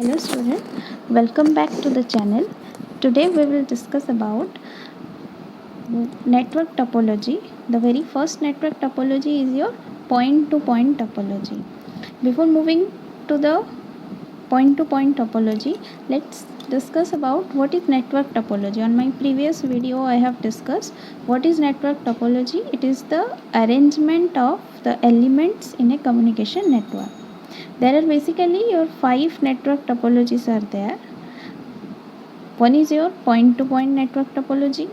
Hello student, welcome back to the channel. Today we will discuss about network topology. The very first network topology is your point to point topology. Before moving to the point to point topology, let's discuss about what is network topology. On my previous video I have discussed what is network topology. It is the arrangement of the elements in a communication network. There are basically your 5 network topologies are there. One is your point to point network topology,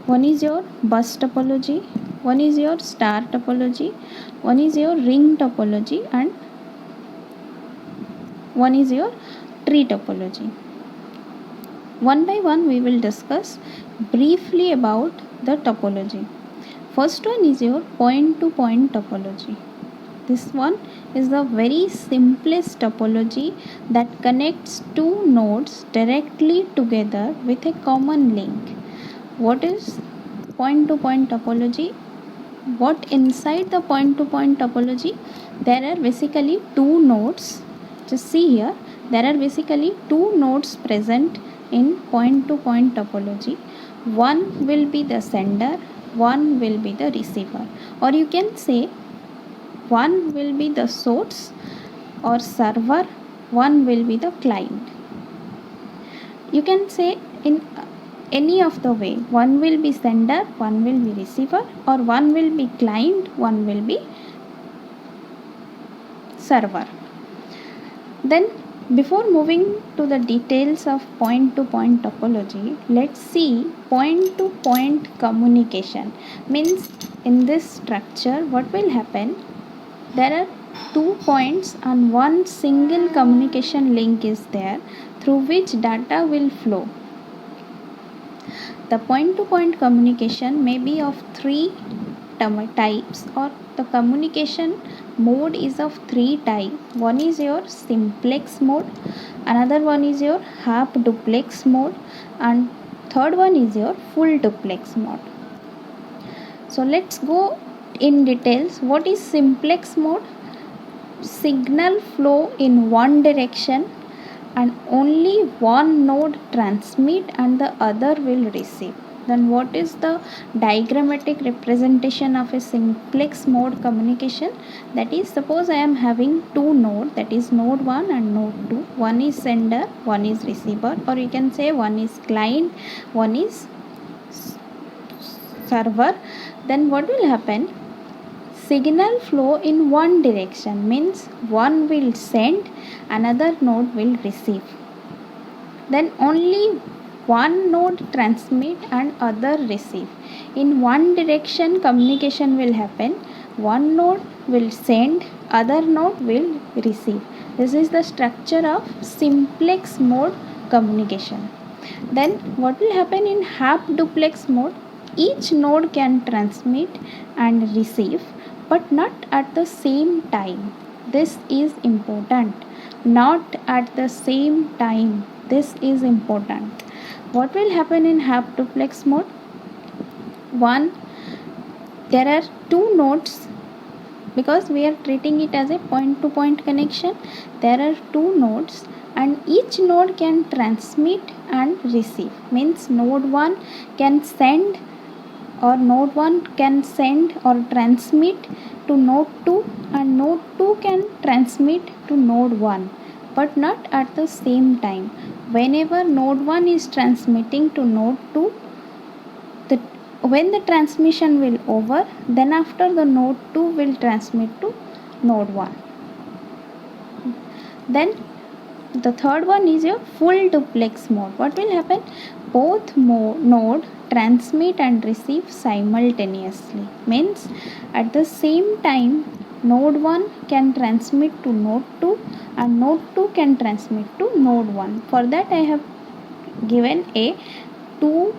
one is your bus topology, one is your star topology, one is your ring topology, and one is your tree topology. One by one we will discuss briefly about the topology. First one is your point to point topology. This one is the very simplest topology that connects two nodes directly together with a common link. What is point to point topology? What inside the point to point topology? There are basically two nodes. Just see here, there are basically two nodes present in point to point topology. One will be the sender, one will be the receiver, or you can say one will be the source or server, one will be the client. You can say in any of the way, one will be sender, one will be receiver, or one will be client, one will be server. Then before moving to the details of point to point topology, let's see point to point communication. Means in this structure what will happen? There are 2 points and one single communication link is there through which data will flow. The point to point communication may be of 3 types, or the communication mode is of 3 types. One is your simplex mode, another one is your half duplex mode, and third one is your full duplex mode. So let's go in details. What is simplex mode? Signal flow in one direction and only one node transmit and the other will receive. Then what is the diagrammatic representation of a simplex mode communication? That is, suppose I am having two nodes, that is node 1 and node 2. One is sender, one is receiver, or you can say one is client, one is server. Then what will happen? Signal flow in one direction, means one will send, another node will receive. Then only one node transmit and other receive. In one direction communication will happen. One node will send, other node will receive. This is the structure of simplex mode communication. Then what will happen in half duplex mode? Each node can transmit and receive, but not at the same time. This is important. Not at the same time. This is important. What will happen in half duplex mode? One, there are two nodes, because we are treating it as a point to point connection. There are two nodes and each node can transmit and receive. Means node 1 can send, or node 1 can send or transmit to node 2, and node 2 can transmit to node 1, but not at the same time. Whenever node 1 is transmitting to node 2, when the transmission will over, then after the node 2 will transmit to node 1. Then the third one is your full duplex mode. What will happen? Both node transmit and receive simultaneously. Means at the same time node 1 can transmit to node 2 and node 2 can transmit to node 1. For that I have given a 2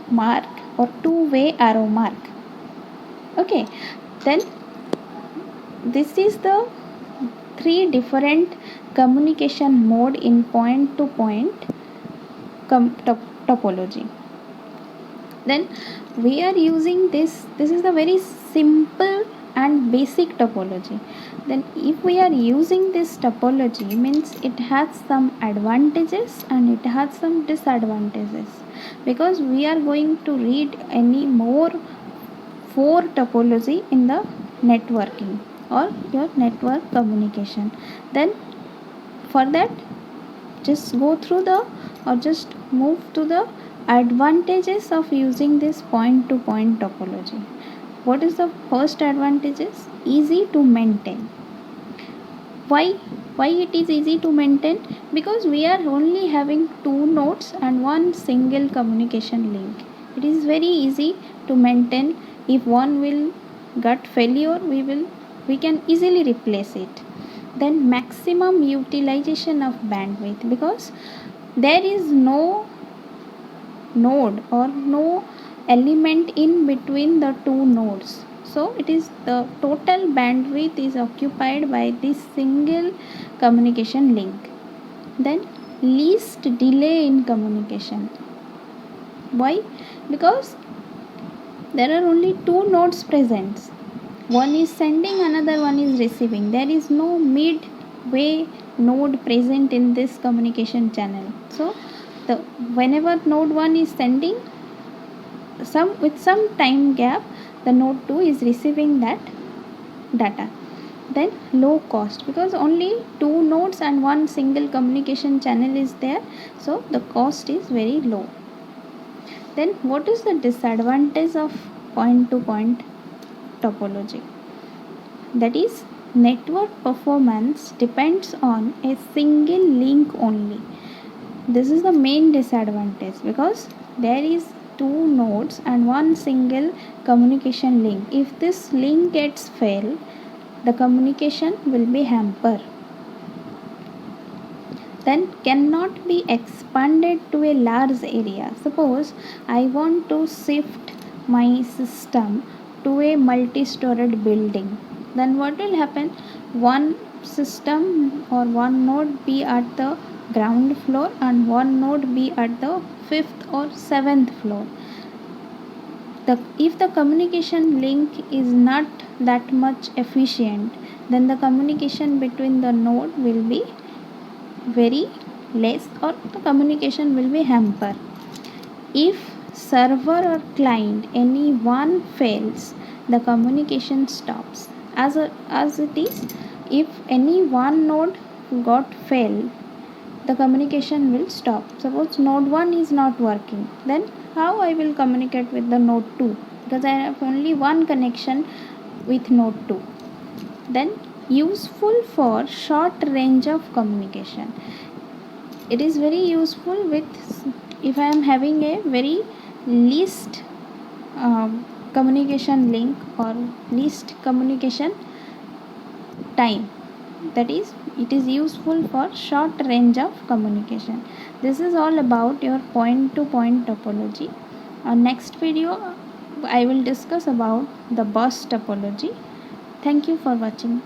mark or two-way arrow mark. Okay, then this is the 3 different communication mode in point to point topology. Then we are using this is the very simple and basic topology. Then if we are using this topology, means it has some advantages and it has some disadvantages, because we are going to read any more 4 topology in the networking or your network communication. Then for that, just go through the or just move to the advantages of using this point to point topology. What is the first advantages? Easy to maintain. Why it is easy to maintain? Because we are only having 2 nodes and one single communication link. It is very easy to maintain. If one will get failure, we can easily replace it. Then maximum utilization of bandwidth, because there is no node or no element in between the 2 nodes, so it is the total bandwidth is occupied by this single communication link. Then least delay in communication. Why? Because there are only 2 nodes present. One is sending, another one is receiving. There is no midway node present in this communication channel. So whenever node 1 is sending, with some time gap, the node 2 is receiving that data. Then low cost, because only 2 nodes and one single communication channel is there, so the cost is very low. Then what is the disadvantage of point to point topology? That is, network performance depends on a single link only. This is the main disadvantage, because there is 2 nodes and one single communication link. If this link gets fail, the communication will be hampered. Then cannot be expanded to a large area. Suppose I want to shift my system to a multi-storied building, then what will happen? One system or one node be at the ground floor and one node be at the 5th or 7th floor. If the communication link is not that much efficient, then the communication between the node will be very less, or the communication will be hampered. If server or client any one fails, the communication stops. As it is, if any one node got failed, the communication will stop. Suppose node 1 is not working, then how I will communicate with the node 2? Because I have only one connection with node 2. Then useful for short range of communication. It is very useful if I am having a very least communication link or least communication time. That is, it is useful for short range of communication. This is all about your point to point topology. On next video I will discuss about the bus topology. Thank you for watching.